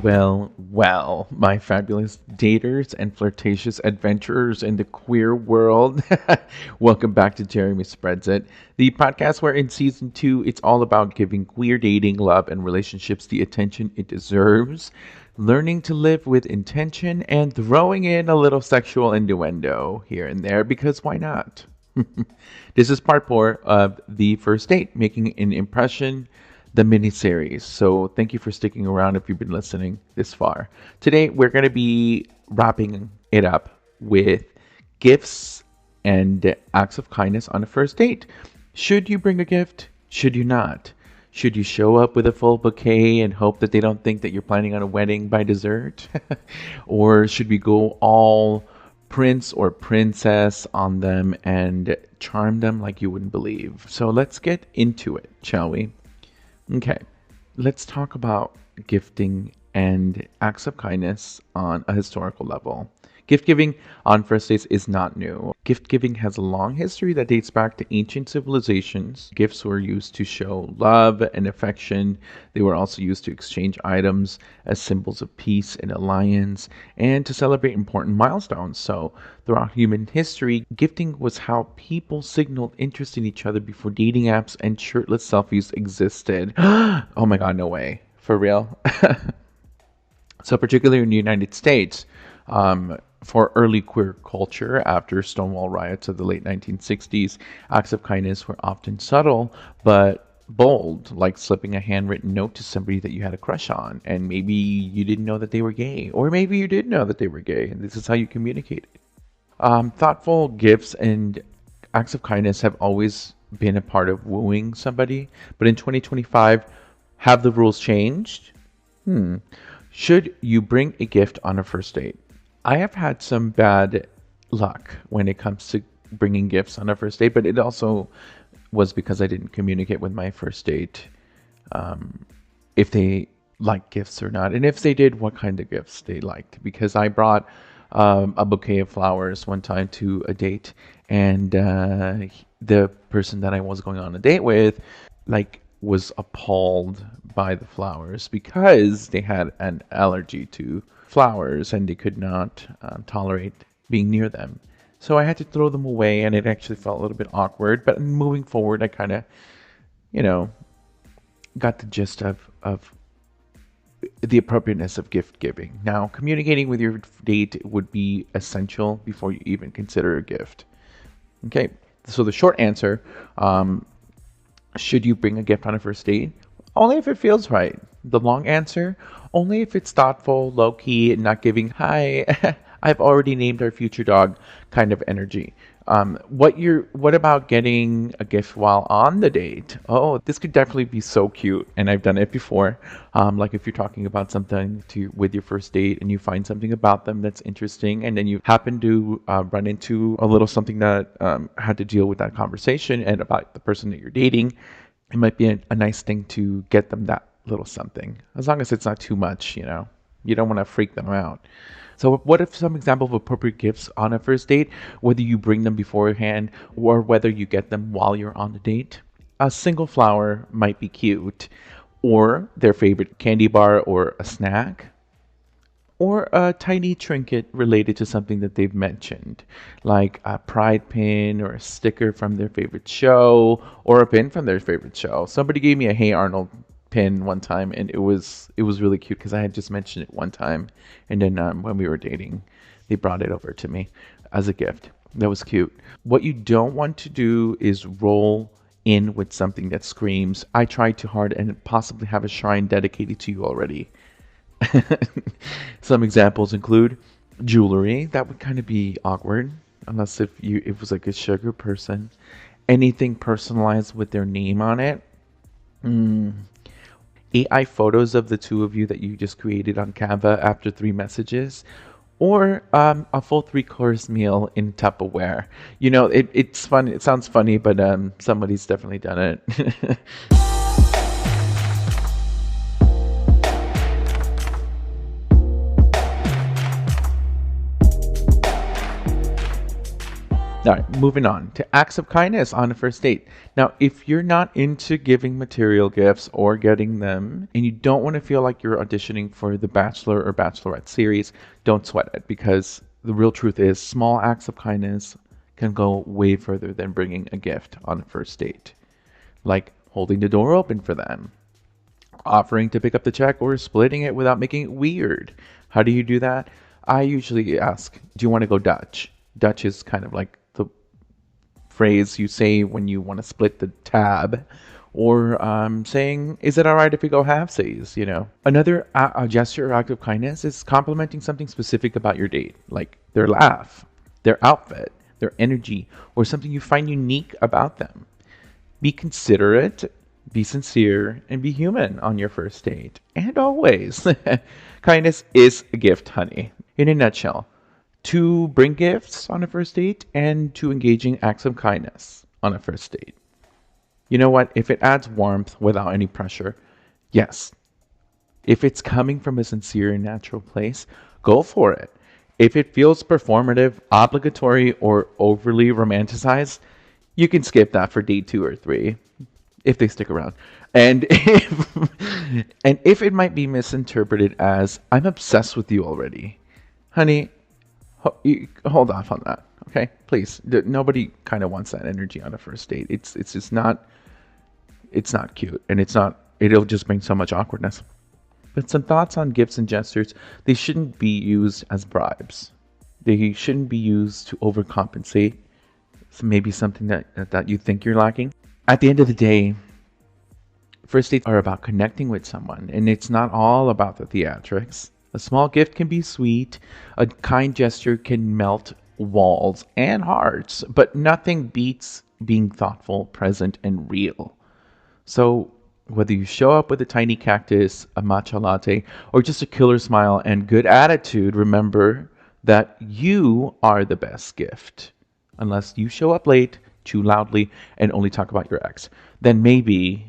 Well, my fabulous daters and flirtatious adventurers in the queer world. Welcome back to Jeremy Spreads It, the podcast where in season two, it's all about giving queer dating, love, and relationships the attention it deserves, learning to live with intention, and throwing in a little sexual innuendo here and there because why not? This is part four of the first date, making an impression, the mini series. So thank you for sticking around if you've been listening this far. Today we're going to be wrapping it up with gifts and acts of kindness on a first date. Should you bring a gift? Should you not? Should you show up with a full bouquet and hope that they don't think that you're planning on a wedding by dessert? Or should we go all prince or princess on them and charm them like you wouldn't believe? So let's get into it, shall we? Okay, let's talk about gifting and acts of kindness on a historical level. Gift giving on first dates is not new. Gift giving has a long history that dates back to ancient civilizations. Gifts were used to show love and affection. They were also used to exchange items as symbols of peace and alliance and to celebrate important milestones. So, throughout human history, gifting was how people signaled interest in each other before dating apps and shirtless selfies existed. Oh my god, no way. For real? So, particularly in the United States, for early queer culture after Stonewall riots of the late 1960s, acts of kindness were often subtle but bold, like slipping a handwritten note to somebody that you had a crush on, and maybe you didn't know that they were gay, or maybe you did know that they were gay, and this is how you communicated. Thoughtful gifts and acts of kindness have always been a part of wooing somebody, but in 2025, have the rules changed? Should you bring a gift on a first date? I have had some bad luck when it comes to bringing gifts on a first date, but it also was because I didn't communicate with my first date if they liked gifts or not, and if they did, what kind of gifts they liked. Because I brought a bouquet of flowers one time to a date, and the person that I was going on a date with, was appalled by the flowers because they had an allergy to flowers and they could not tolerate being near them. So I had to throw them away, and it actually felt a little bit awkward. But moving forward, I kind of, got the gist of the appropriateness of gift giving. Now, communicating with your date would be essential before you even consider a gift. Okay, so the short answer, should you bring a gift on a first date? Only if it feels right. The long answer, only if it's thoughtful, low-key, and not giving, hi, I've already named our future dog kind of energy. What about getting a gift while on the date? Oh, this could definitely be so cute, and I've done it before. Like if you're talking about something with your first date and you find something about them that's interesting, and then you happen to run into a little something that had to deal with that conversation and about the person that you're dating, it might be a nice thing to get them that little something, as long as it's not too much. You don't want to freak them out. So what if some example of appropriate gifts on a first date, whether you bring them beforehand or whether you get them while you're on the date? A single flower might be cute, or their favorite candy bar or a snack, or a tiny trinket related to something that they've mentioned, like a pride pin or a sticker from their favorite show or a pin from their favorite show. Somebody gave me a Hey Arnold pin one time, and it was really cute because I had just mentioned it one time, and then when we were dating, they brought it over to me as a gift. That was cute. What you don't want to do is roll in with something that screams, I tried too hard, and possibly have a shrine dedicated to you already. Some examples include jewelry. That would kind of be awkward, unless if it was like a sugar person. Anything personalized with their name on it. AI photos of the two of you that you just created on Canva after 3 messages, or a full 3-course meal in Tupperware. It's fun. It sounds funny, but somebody's definitely done it. All right, moving on to acts of kindness on a first date. Now, if you're not into giving material gifts or getting them, and you don't want to feel like you're auditioning for the Bachelor or Bachelorette series, don't sweat it, because the real truth is small acts of kindness can go way further than bringing a gift on a first date. Like holding the door open for them, offering to pick up the check, or splitting it without making it weird. How do you do that? I usually ask, do you want to go Dutch? Dutch is kind of like the phrase you say when you want to split the tab, or saying, is it all right if we go halfsies? Another gesture or act of kindness is complimenting something specific about your date, like their laugh, their outfit, their energy, or something you find unique about them. Be considerate, be sincere, and be human on your first date. And always. Kindness is a gift, honey. In a nutshell, to bring gifts on a first date and to engaging acts of kindness on a first date. You know what? If it adds warmth without any pressure, yes. If it's coming from a sincere and natural place, go for it. If it feels performative, obligatory, or overly romanticized, you can skip that for date 2 or 3 if they stick around. And if it might be misinterpreted as I'm obsessed with you already, honey, hold off on that. Okay, please. Nobody kind of wants that energy on a first date. It's just not. It's not cute, and it'll just bring so much awkwardness. But some thoughts on gifts and gestures: they shouldn't be used as bribes. They shouldn't be used to overcompensate. So maybe something that you think you're lacking. At the end of the day, first dates are about connecting with someone, and it's not all about the theatrics. A small gift can be sweet, a kind gesture can melt walls and hearts, but nothing beats being thoughtful, present, and real. So, whether you show up with a tiny cactus, a matcha latte, or just a killer smile and good attitude, remember that you are the best gift. Unless you show up late, too loudly, and only talk about your ex, then maybe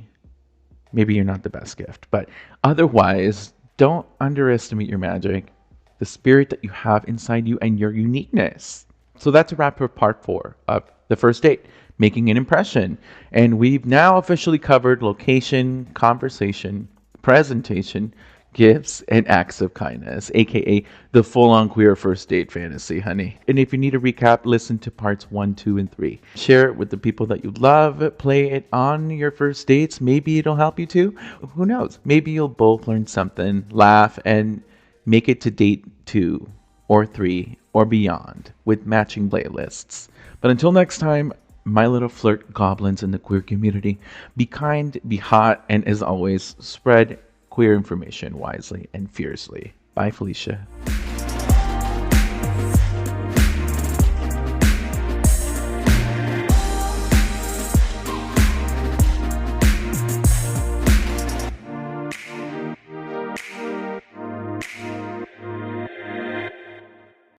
you're not the best gift. But otherwise, don't underestimate your magic, the spirit that you have inside you, and your uniqueness. So that's a wrap for part 4 of the first date, making an impression. And we've now officially covered location, conversation, presentation, gifts, and acts of kindness, aka the full-on queer first date fantasy, honey. And if you need a recap, listen to parts 1, 2, and 3. Share it with the people that you love. Play it on your first dates. Maybe it'll help you too. Who knows? Maybe you'll both learn something, laugh, and make it to date 2 or 3 or beyond with matching playlists. But until next time, my little flirt goblins in the queer community, be kind, be hot, and as always, spread queer information wisely and fiercely. Bye, Felicia.